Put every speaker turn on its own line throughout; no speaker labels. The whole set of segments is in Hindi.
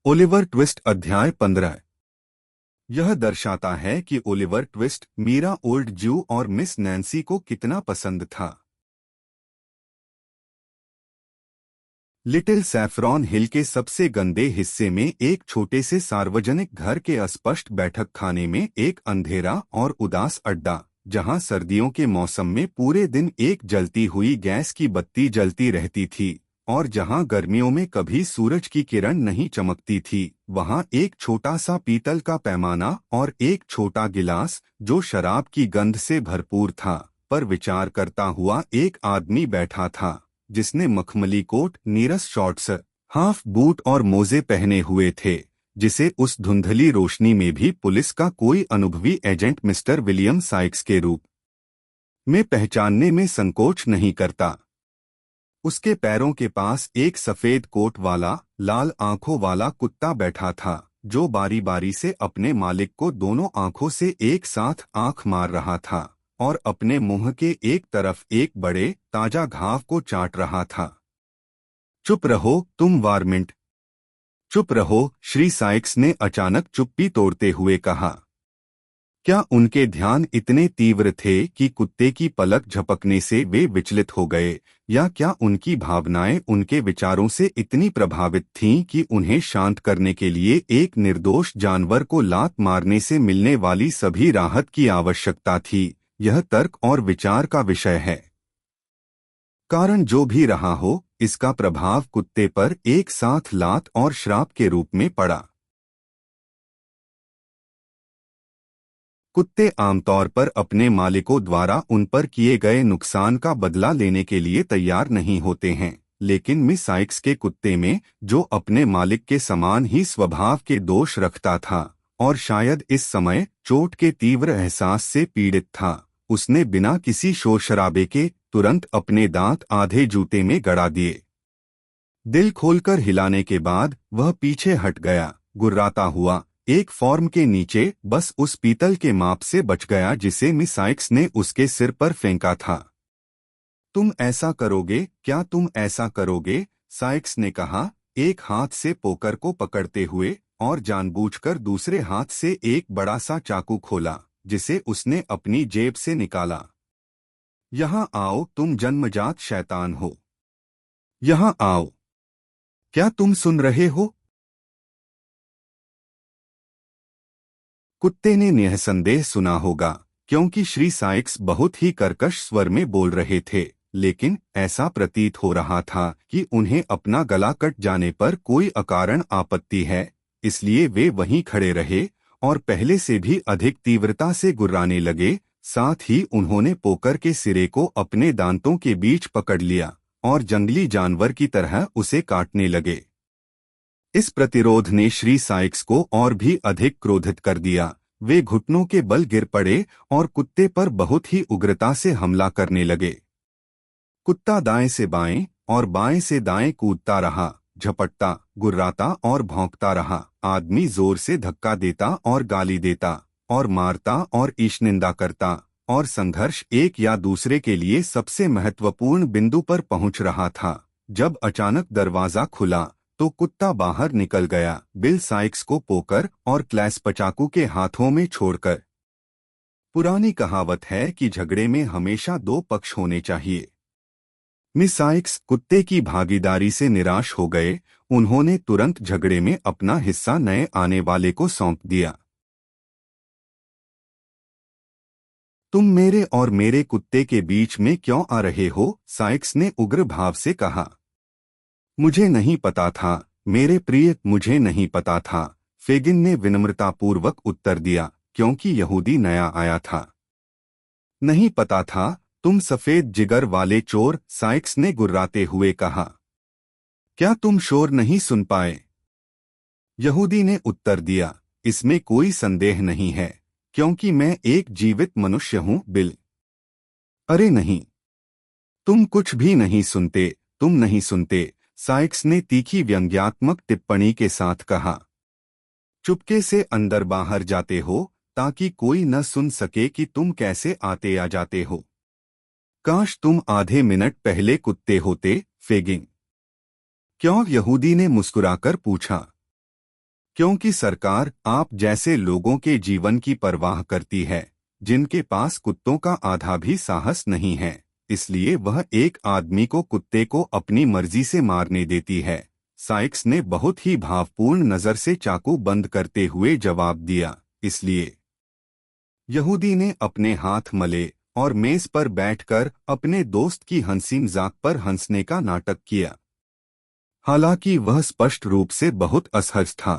ओलिवर ट्विस्ट अध्याय 15। यह दर्शाता है कि ओलिवर ट्विस्ट मीरा ओल्ड ज्यू और मिस नैन्सी को कितना पसंद था। लिटिल सैफरॉन हिल के सबसे गंदे हिस्से में एक छोटे से सार्वजनिक घर के अस्पष्ट बैठक खाने में एक अंधेरा और उदास अड्डा, जहां सर्दियों के मौसम में पूरे दिन एक जलती हुई गैस की बत्ती जलती रहती थी और जहां गर्मियों में कभी सूरज की किरण नहीं चमकती थी, वहां एक छोटा सा पीतल का पैमाना और एक छोटा गिलास जो शराब की गंध से भरपूर था, पर विचार करता हुआ एक आदमी बैठा था जिसने मखमली कोट, नीरस शॉर्ट्स, हाफ बूट और मोजे पहने हुए थे, जिसे उस धुंधली रोशनी में भी पुलिस का कोई अनुभवी एजेंट मिस्टर विलियम साइक्स के रूप में पहचानने में संकोच नहीं करता। उसके पैरों के पास एक सफेद कोट वाला, लाल आंखों वाला कुत्ता बैठा था जो बारी बारी से अपने मालिक को दोनों आंखों से एक साथ आंख मार रहा था और अपने मुंह के एक तरफ एक बड़े ताजा घाव को चाट रहा था। चुप रहो तुम वार्मिंट, चुप रहो, श्री साइक्स ने अचानक चुप्पी तोड़ते हुए कहा। क्या उनके ध्यान इतने तीव्र थे कि कुत्ते की पलक झपकने से वे विचलित हो गए, या क्या उनकी भावनाएं उनके विचारों से इतनी प्रभावित थीं कि उन्हें शांत करने के लिए एक निर्दोष जानवर को लात मारने से मिलने वाली सभी राहत की आवश्यकता थी? यह तर्क और विचार का विषय है। कारण जो भी रहा हो, इसका प्रभाव कुत्ते पर एक साथ लात और श्राप के रूप में पड़ा। कुत्ते आमतौर पर अपने मालिकों द्वारा उन पर किए गए नुकसान का बदला लेने के लिए तैयार नहीं होते हैं, लेकिन मिस साइक्स के कुत्ते में, जो अपने मालिक के समान ही स्वभाव के दोष रखता था और शायद इस समय चोट के तीव्र एहसास से पीड़ित था, उसने बिना किसी शोर शराबे के तुरंत अपने दांत आधे जूते में गड़ा दिए। दिल खोलकर हिलाने के बाद वह पीछे हट गया, गुर्राता हुआ, एक फॉर्म के नीचे बस उस पीतल के माप से बच गया जिसे मिस साइक्स ने उसके सिर पर फेंका था। तुम ऐसा करोगे? क्या तुम ऐसा करोगे? साइक्स ने कहा, एक हाथ से पोकर को पकड़ते हुए और जानबूझकर दूसरे हाथ से एक बड़ा सा चाकू खोला जिसे उसने अपनी जेब से निकाला। यहाँ आओ, तुम जन्मजात शैतान हो। यहाँ आओ। क्या तुम सुन रहे हो? कुत्ते ने निःसंदेह सुना होगा, क्योंकि श्री साइक्स बहुत ही कर्कश स्वर में बोल रहे थे, लेकिन ऐसा प्रतीत हो रहा था कि उन्हें अपना गला कट जाने पर कोई अकारण आपत्ति है, इसलिए वे वहीं खड़े रहे और पहले से भी अधिक तीव्रता से गुर्राने लगे। साथ ही उन्होंने पोकर के सिरे को अपने दांतों के बीच पकड़ लिया और जंगली जानवर की तरह उसे काटने लगे। इस प्रतिरोध ने श्री साइक्स को और भी अधिक क्रोधित कर दिया। वे घुटनों के बल गिर पड़े और कुत्ते पर बहुत ही उग्रता से हमला करने लगे। कुत्ता दाएं से बाएं और बाएं से दाएं कूदता रहा, झपटता, गुर्राता और भौंकता रहा। आदमी जोर से धक्का देता और गाली देता और मारता और ईशनिंदा करता, और संघर्ष एक या दूसरे के लिए सबसे महत्वपूर्ण बिंदु पर पहुंच रहा था जब अचानक दरवाजा खुला तो कुत्ता बाहर निकल गया, बिल साइक्स को पोकर और क्लैस पचाकू के हाथों में छोड़कर। पुरानी कहावत है कि झगड़े में हमेशा दो पक्ष होने चाहिए। मिस साइक्स कुत्ते की भागीदारी से निराश हो गए। उन्होंने तुरंत झगड़े में अपना हिस्सा नए आने वाले को सौंप दिया। तुम मेरे और मेरे कुत्ते के बीच में क्यों आ रहे हो? साइक्स ने उग्र भाव से कहा। मुझे नहीं पता था, मेरे प्रिय, मुझे नहीं पता था, फेगिन ने विनम्रतापूर्वक उत्तर दिया, क्योंकि यहूदी नया आया था। नहीं पता था, तुम सफेद जिगर वाले चोर, साइक्स ने गुर्राते हुए कहा। क्या तुम शोर नहीं सुन पाए? यहूदी ने उत्तर दिया, इसमें कोई संदेह नहीं है, क्योंकि मैं एक जीवित मनुष्य हूं, बिल। अरे नहीं, तुम कुछ भी नहीं सुनते, तुम नहीं सुनते, साइक्स ने तीखी व्यंग्यात्मक टिप्पणी के साथ कहा। चुपके से अंदर बाहर जाते हो ताकि कोई न सुन सके कि तुम कैसे आते या जाते हो। काश तुम आधे मिनट पहले कुत्ते होते, फेगिंग। क्यों? यहूदी ने मुस्कुराकर पूछा। क्योंकि सरकार आप जैसे लोगों के जीवन की परवाह करती है, जिनके पास कुत्तों का आधा भी साहस नहीं है, इसलिए वह एक आदमी को कुत्ते को अपनी मर्जी से मारने देती है। साइक्स ने बहुत ही भावपूर्ण नजर से चाकू बंद करते हुए जवाब दिया, इसलिए। यहूदी ने अपने हाथ मले और मेज पर बैठकर अपने दोस्त की हंसी मजाक पर हंसने का नाटक किया। हालांकि वह स्पष्ट रूप से बहुत असहज था।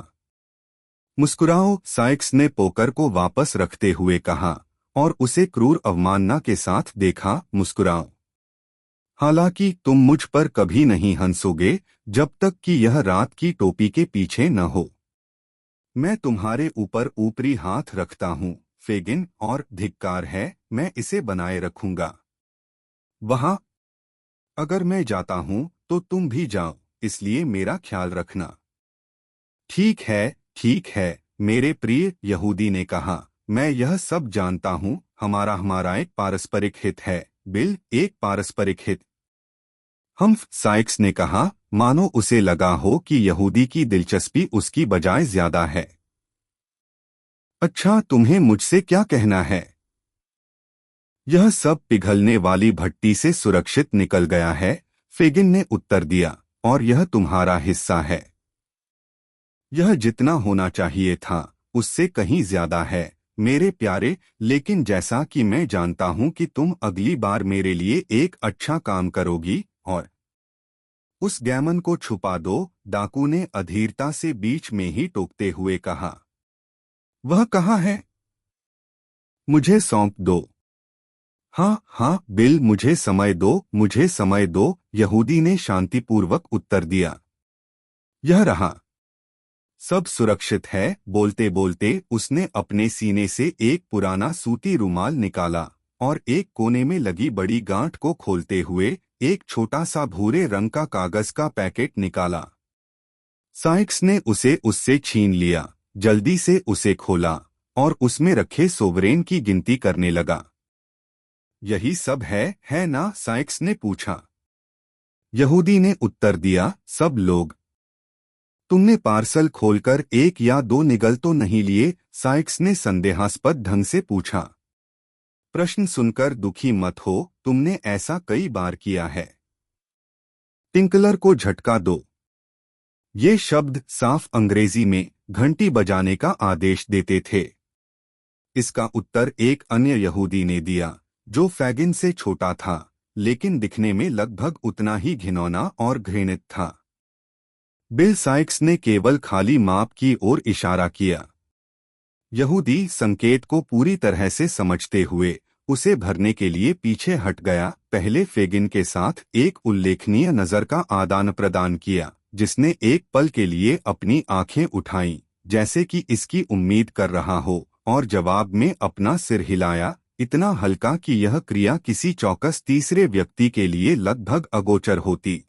मुस्कुराओ, साइक्स ने पोकर को वापस रखते हुए कहा और उसे क्रूर अवमानना के साथ देखा। मुस्कुराओ, हालांकि तुम मुझ पर कभी नहीं हंसोगे जब तक कि यह रात की टोपी के पीछे न हो। मैं तुम्हारे ऊपर ऊपरी हाथ रखता हूँ फेगिन, और धिक्कार है, मैं इसे बनाए रखूंगा। वहां अगर मैं जाता हूँ तो तुम भी जाओ, इसलिए मेरा ख्याल रखना। ठीक है, मेरे प्रिय, यहूदी ने कहा, मैं यह सब जानता हूँ। हमारा एक पारस्परिक हित है, बिल, एक पारस्परिक हित। साइक्स ने कहा, मानो उसे लगा हो कि यहूदी की दिलचस्पी उसकी बजाय ज्यादा है। अच्छा, तुम्हें मुझसे क्या कहना है? यह सब पिघलने वाली भट्टी से सुरक्षित निकल गया है, फेगिन ने उत्तर दिया, और यह तुम्हारा हिस्सा है। यह जितना होना चाहिए था उससे कहीं ज्यादा है, मेरे प्यारे, लेकिन जैसा कि मैं जानता हूं कि तुम अगली बार मेरे लिए एक अच्छा काम करोगी, और उस गैमन को छुपा दो, डाकू ने अधीरता से बीच में ही टोकते हुए कहा। वह कहाँ है? मुझे सौंप दो। हाँ, बिल, मुझे समय दो, यहूदी ने शांतिपूर्वक उत्तर दिया। यह रहा। सब सुरक्षित है। बोलते बोलते उसने अपने सीने से एक पुराना सूती रुमाल निकाला और एक कोने में लगी बड़ी गांठ को खोलते हुए एक छोटा सा भूरे रंग का कागज का पैकेट निकाला। साइक्स ने उसे उससे छीन लिया, जल्दी से उसे खोला और उसमें रखे सोवरेन की गिनती करने लगा। यही सब है ना? साइक्स ने पूछा। यहूदी ने उत्तर दिया, सब लोग। तुमने पार्सल खोलकर एक या दो निगल तो नहीं लिए? साइक्स ने संदेहास्पद ढंग से पूछा। प्रश्न सुनकर दुखी मत हो, तुमने ऐसा कई बार किया है। टिंकलर को झटका दो। ये शब्द साफ अंग्रेजी में घंटी बजाने का आदेश देते थे। इसका उत्तर एक अन्य यहूदी ने दिया, जो फैगिन से छोटा था, लेकिन दिखने में लगभग उतना ही घिनौना और घृणित था। बिल साइक्स ने केवल खाली माप की ओर इशारा किया। यहूदी संकेत को पूरी तरह से समझते हुए उसे भरने के लिए पीछे हट गया। पहले फेगिन के साथ एक उल्लेखनीय नजर का आदान प्रदान किया, जिसने एक पल के लिए अपनी आंखें उठाईं, जैसे कि इसकी उम्मीद कर रहा हो, और जवाब में अपना सिर हिलाया, इतना हल्का कि यह क्रिया किसी चौकस तीसरे व्यक्ति के लिए लगभग अगोचर होती।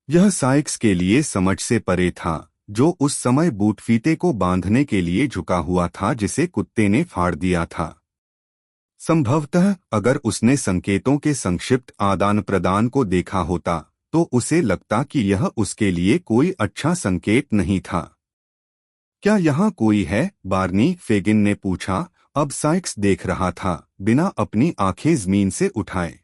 यह साइक्स के लिए समझ से परे था, जो उस समय बूटफीते को बांधने के लिए झुका हुआ था जिसे कुत्ते ने फाड़ दिया था। संभवतः अगर उसने संकेतों के संक्षिप्त आदान प्रदान को देखा होता तो उसे लगता कि यह उसके लिए कोई अच्छा संकेत नहीं था। क्या यहाँ कोई है, बार्नी? फेगिन ने पूछा। अब साइक्स देख रहा था, बिना अपनी आंखें जमीन से उठाए।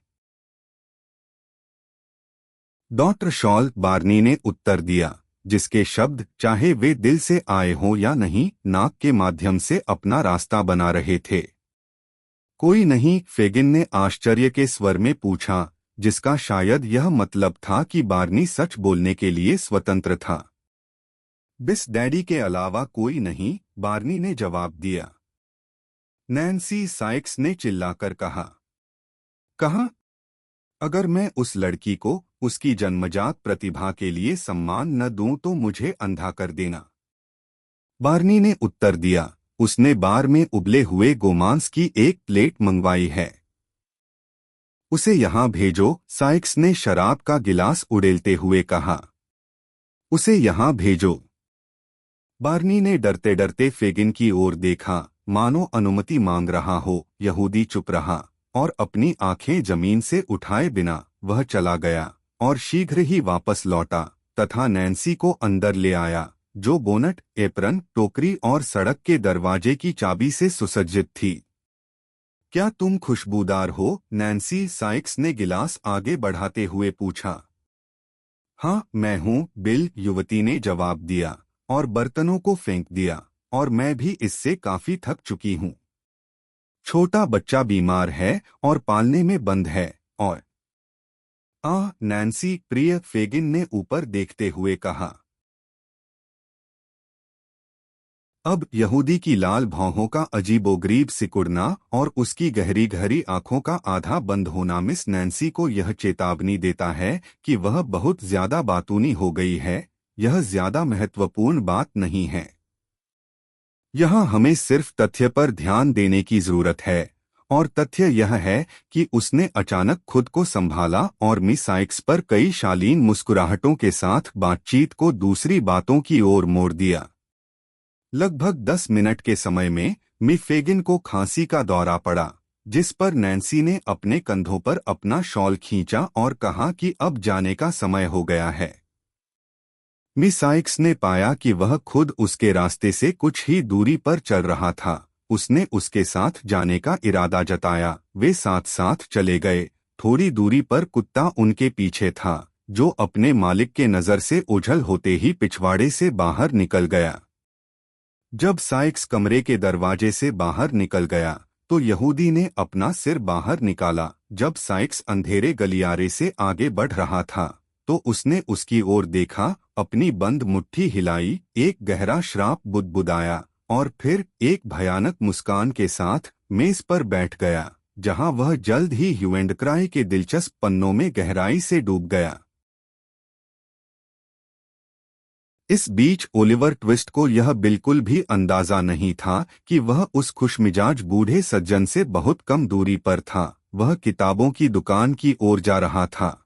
डॉक्टर शॉल, बार्नी ने उत्तर दिया, जिसके शब्द, चाहे वे दिल से आए हों या नहीं, नाक के माध्यम से अपना रास्ता बना रहे थे। कोई नहीं, फेगिन ने आश्चर्य के स्वर में पूछा, जिसका शायद यह मतलब था कि बार्नी सच बोलने के लिए स्वतंत्र था। बिस डैडी के अलावा कोई नहीं, बार्नी ने जवाब दिया। नैन्सी, साइक्स ने चिल्लाकर कहा। कहाँ? अगर मैं उस लड़की को उसकी जन्मजात प्रतिभा के लिए सम्मान न दूं तो मुझे अंधा कर देना, बार्नी ने उत्तर दिया। उसने बार में उबले हुए गोमांस की एक प्लेट मंगवाई है। उसे यहाँ भेजो, साइक्स ने शराब का गिलास उड़ेलते हुए कहा। उसे यहाँ भेजो। बार्नी ने डरते डरते फेगिन की ओर देखा, मानो अनुमति मांग रहा हो। यहूदी चुप रहा और अपनी आंखें जमीन से उठाए बिना वह चला गया और शीघ्र ही वापस लौटा तथा नैन्सी को अंदर ले आया, जो बोनट, एप्रन, टोकरी और सड़क के दरवाजे की चाबी से सुसज्जित थी। क्या तुम खुशबूदार हो? नैन्सी साइक्स ने गिलास आगे बढ़ाते हुए पूछा। हाँ, मैं हूँ, बिल, युवती ने जवाब दिया और बर्तनों को फेंक दिया। और मैं भी इससे काफी थक चुकी हूँ। छोटा बच्चा बीमार है और पालने में बंद है। और नैन्सी, प्रिय, फेगिन ने ऊपर देखते हुए कहा। अब यहूदी की लाल भौहों का अजीबोगरीब सिकुड़ना और उसकी गहरी गहरी आंखों का आधा बंद होना मिस नैन्सी को यह चेतावनी देता है कि वह बहुत ज्यादा बातूनी हो गई है। यह ज्यादा महत्वपूर्ण बात नहीं है। यहाँ हमें सिर्फ तथ्य पर ध्यान देने की जरूरत है। और तथ्य यह है कि उसने अचानक खुद को संभाला और मिस साइक्स पर कई शालीन मुस्कुराहटों के साथ बातचीत को दूसरी बातों की ओर मोड़ दिया। लगभग 10 मिनट के समय में मिस फेगिन को खांसी का दौरा पड़ा, जिस पर नैन्सी ने अपने कंधों पर अपना शॉल खींचा और कहा कि अब जाने का समय हो गया है। मिस साइक्स ने पाया कि वह खुद उसके रास्ते से कुछ ही दूरी पर चल रहा था। उसने उसके साथ जाने का इरादा जताया। वे साथ साथ चले गए। थोड़ी दूरी पर कुत्ता उनके पीछे था, जो अपने मालिक के नज़र से ओझल होते ही पिछवाड़े से बाहर निकल गया। जब साइक्स कमरे के दरवाजे से बाहर निकल गया तो यहूदी ने अपना सिर बाहर निकाला। जब साइक्स अंधेरे गलियारे से आगे बढ़ रहा था तो उसने उसकी ओर देखा, अपनी बंद मुट्ठी हिलाई, एक गहरा श्राप बुदबुदाया और फिर एक भयानक मुस्कान के साथ मेज पर बैठ गया, जहां वह जल्द ही ह्यूएंडक्राई के दिलचस्प पन्नों में गहराई से डूब गया। इस बीच ओलिवर ट्विस्ट को यह बिल्कुल भी अंदाजा नहीं था कि वह उस खुशमिजाज बूढ़े सज्जन से बहुत कम दूरी पर था। वह किताबों की दुकान की ओर जा रहा था।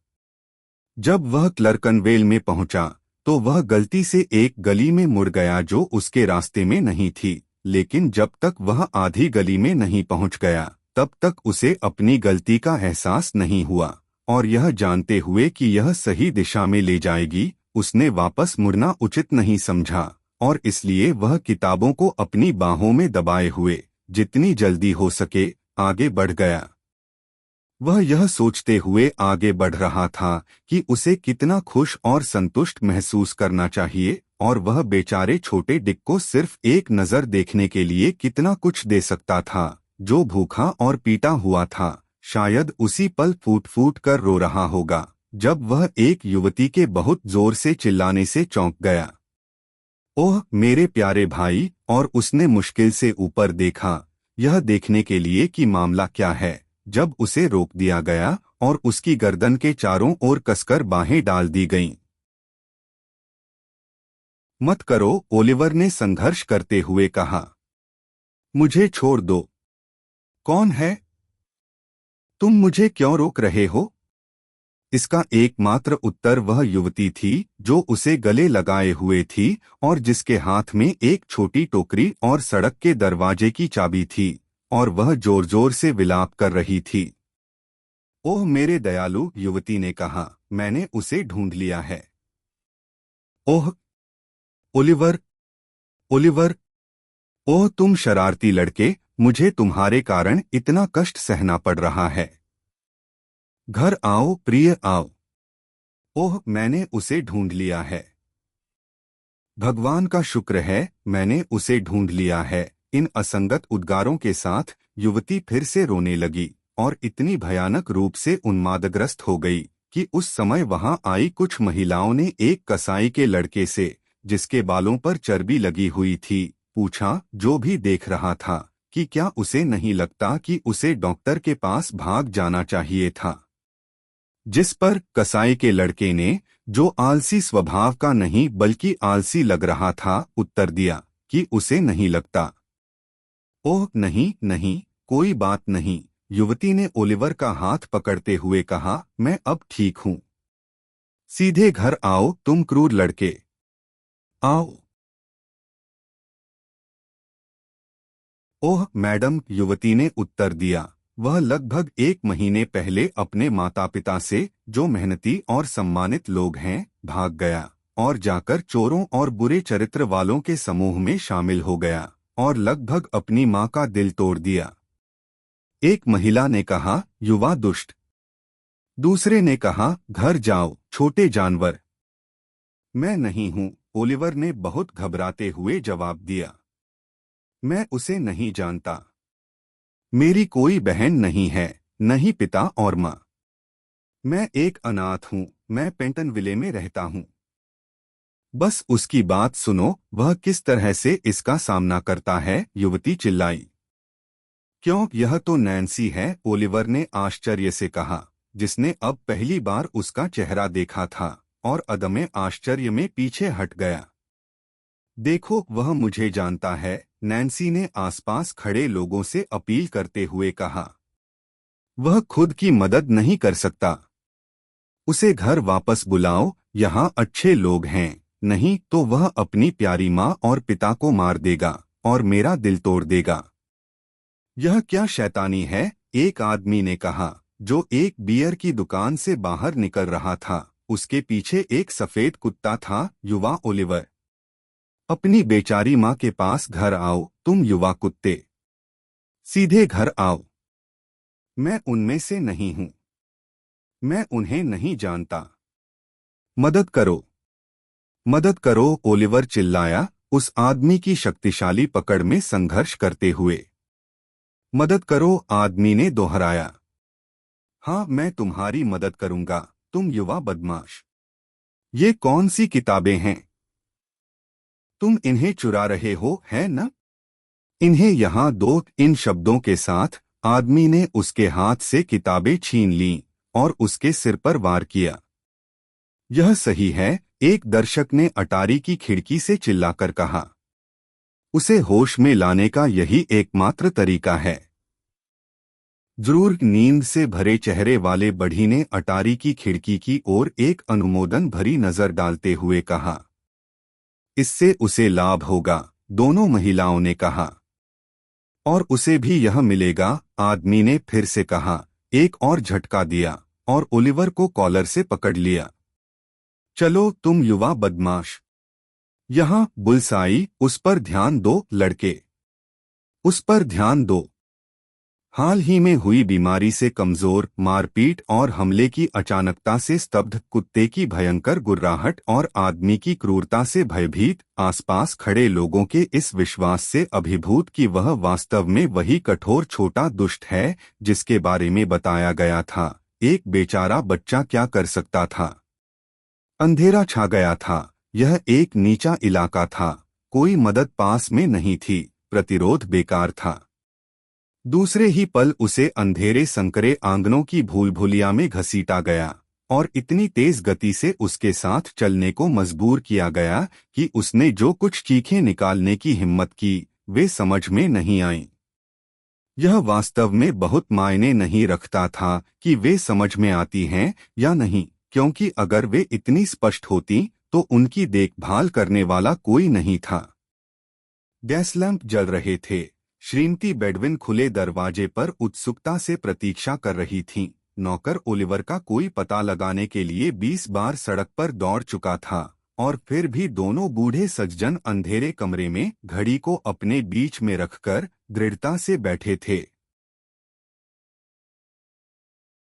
जब वह क्लर्कनवेल में पहुंचा तो वह गलती से एक गली में मुड़ गया जो उसके रास्ते में नहीं थी, लेकिन जब तक वह आधी गली में नहीं पहुंच गया तब तक उसे अपनी गलती का एहसास नहीं हुआ। और यह जानते हुए कि यह सही दिशा में ले जाएगी, उसने वापस मुड़ना उचित नहीं समझा और इसलिए वह किताबों को अपनी बाहों में दबाए हुए जितनी जल्दी हो सके आगे बढ़ गया। वह यह सोचते हुए आगे बढ़ रहा था कि उसे कितना खुश और संतुष्ट महसूस करना चाहिए और वह बेचारे छोटे डिक को सिर्फ एक नज़र देखने के लिए कितना कुछ दे सकता था, जो भूखा और पीटा हुआ था। शायद उसी पल फूट फूट कर रो रहा होगा जब वह एक युवती के बहुत जोर से चिल्लाने से चौंक गया। ओह मेरे प्यारे भाई! और उसने मुश्किल से ऊपर देखा, यह देखने के लिए कि मामला क्या है, जब उसे रोक दिया गया और उसकी गर्दन के चारों ओर कसकर बाहें डाल दी गईं। मत करो, ओलिवर ने संघर्ष करते हुए कहा। मुझे छोड़ दो। कौन है? तुम मुझे क्यों रोक रहे हो? इसका एकमात्र उत्तर वह युवती थी जो उसे गले लगाए हुए थी और जिसके हाथ में एक छोटी टोकरी और सड़क के दरवाजे की चाबी थी, और वह जोर जोर से विलाप कर रही थी। ओह मेरे दयालु, युवती ने कहा, मैंने उसे ढूंढ लिया है। ओह ओलिवर, ओलिवर! ओह तुम शरारती लड़के, मुझे तुम्हारे कारण इतना कष्ट सहना पड़ रहा है। घर आओ प्रिय, आओ। ओह मैंने उसे ढूंढ लिया है। भगवान का शुक्र है, मैंने उसे ढूंढ लिया है। इन असंगत उद्गारों के साथ युवती फिर से रोने लगी और इतनी भयानक रूप से उन्मादग्रस्त हो गई कि उस समय वहां आई कुछ महिलाओं ने एक कसाई के लड़के से, जिसके बालों पर चर्बी लगी हुई थी, पूछा, जो भी देख रहा था, कि क्या उसे नहीं लगता कि उसे डॉक्टर के पास भाग जाना चाहिए था। जिस पर कसाई के लड़के ने, जो आलसी स्वभाव का नहीं बल्कि आलसी लग रहा था, उत्तर दिया कि उसे नहीं लगता। ओह नहीं नहीं, कोई बात नहीं, युवती ने ओलिवर का हाथ पकड़ते हुए कहा, मैं अब ठीक हूँ। सीधे घर आओ तुम क्रूर लड़के। आओ। ओह मैडम, युवती ने उत्तर दिया। वह लगभग 1 महीने पहले अपने माता पिता से, जो मेहनती और सम्मानित लोग हैं, भाग गया और जाकर चोरों और बुरे चरित्र वालों के समूह में शामिल हो गया और लगभग अपनी माँ का दिल तोड़ दिया। एक महिला ने कहा, युवा दुष्ट। दूसरे ने कहा, घर जाओ छोटे जानवर। मैं नहीं हूं, ओलिवर ने बहुत घबराते हुए जवाब दिया। मैं उसे नहीं जानता। मेरी कोई बहन नहीं है, नहीं पिता और माँ। मैं एक अनाथ हूँ, मैं पेंटनविले में रहता हूँ। बस उसकी बात सुनो, वह किस तरह से इसका सामना करता है, युवती चिल्लाई। क्यों, यह तो नैन्सी है, ओलिवर ने आश्चर्य से कहा, जिसने अब पहली बार उसका चेहरा देखा था और अदमे आश्चर्य में पीछे हट गया। देखो, वह मुझे जानता है, नैन्सी ने आसपास खड़े लोगों से अपील करते हुए कहा। वह खुद की मदद नहीं कर सकता। उसे घर वापस बुलाओ, यहाँ अच्छे लोग हैं, नहीं तो वह अपनी प्यारी माँ और पिता को मार देगा और मेरा दिल तोड़ देगा। यह क्या शैतानी है, एक आदमी ने कहा, जो एक बियर की दुकान से बाहर निकल रहा था। उसके पीछे एक सफेद कुत्ता था। युवा ओलिवर, अपनी बेचारी माँ के पास घर आओ, तुम युवा कुत्ते। सीधे घर आओ। मैं उनमें से नहीं हूँ। मैं उन्हें नहीं जानता। मदद करो, मदद करो, ओलिवर चिल्लाया, उस आदमी की शक्तिशाली पकड़ में संघर्ष करते हुए। मदद करो, आदमी ने दोहराया। हाँ, मैं तुम्हारी मदद करूंगा, तुम युवा बदमाश। ये कौन सी किताबें हैं? तुम इन्हें चुरा रहे हो, है न? इन्हें यहाँ दो। इन शब्दों के साथ आदमी ने उसके हाथ से किताबें छीन लीं और उसके सिर पर वार किया। यह सही है, एक दर्शक ने अटारी की खिड़की से चिल्लाकर कहा। उसे होश में लाने का यही एकमात्र तरीका है। जरूर, नींद से भरे चेहरे वाले बढ़ी ने अटारी की खिड़की की ओर एक अनुमोदन भरी नजर डालते हुए कहा। इससे उसे लाभ होगा, दोनों महिलाओं ने कहा। और उसे भी यह मिलेगा, आदमी ने फिर से कहा। एक और झटका दिया और ओलिवर को कॉलर से पकड़ लिया। चलो तुम युवा बदमाश। यहाँ बुल्साई, उस पर ध्यान दो, लड़के। उस पर ध्यान दो। हाल ही में हुई बीमारी से कमजोर, मारपीट और हमले की अचानकता से स्तब्ध, कुत्ते की भयंकर गुर्राहट और आदमी की क्रूरता से भयभीत, आसपास खड़े लोगों के इस विश्वास से अभिभूत कि वह वास्तव में वही कठोर छोटा दुष्ट है जिसके बारे में बताया गया था। एक बेचारा बच्चा क्या कर सकता था? अंधेरा छा गया था। यह एक नीचा इलाका था। कोई मदद पास में नहीं थी। प्रतिरोध बेकार था। दूसरे ही पल उसे अंधेरे संकरे आंगनों की भूलभुलिया में घसीटा गया और इतनी तेज गति से उसके साथ चलने को मजबूर किया गया कि उसने जो कुछ चीखें निकालने की हिम्मत की, वे समझ में नहीं आईं। यह वास्तव में बहुत मायने नहीं रखता था कि वे समझ में आती हैं या नहीं, क्योंकि अगर वे इतनी स्पष्ट होती तो उनकी देखभाल करने वाला कोई नहीं था। गैस लैंप जल रहे थे। श्रीमती बेडविन खुले दरवाजे पर उत्सुकता से प्रतीक्षा कर रही थीं। नौकर ओलिवर का कोई पता लगाने के लिए 20 बार सड़क पर दौड़ चुका था और फिर भी दोनों बूढ़े सज्जन अंधेरे कमरे में घड़ी को अपने बीच में रखकर दृढ़ता से बैठे थे।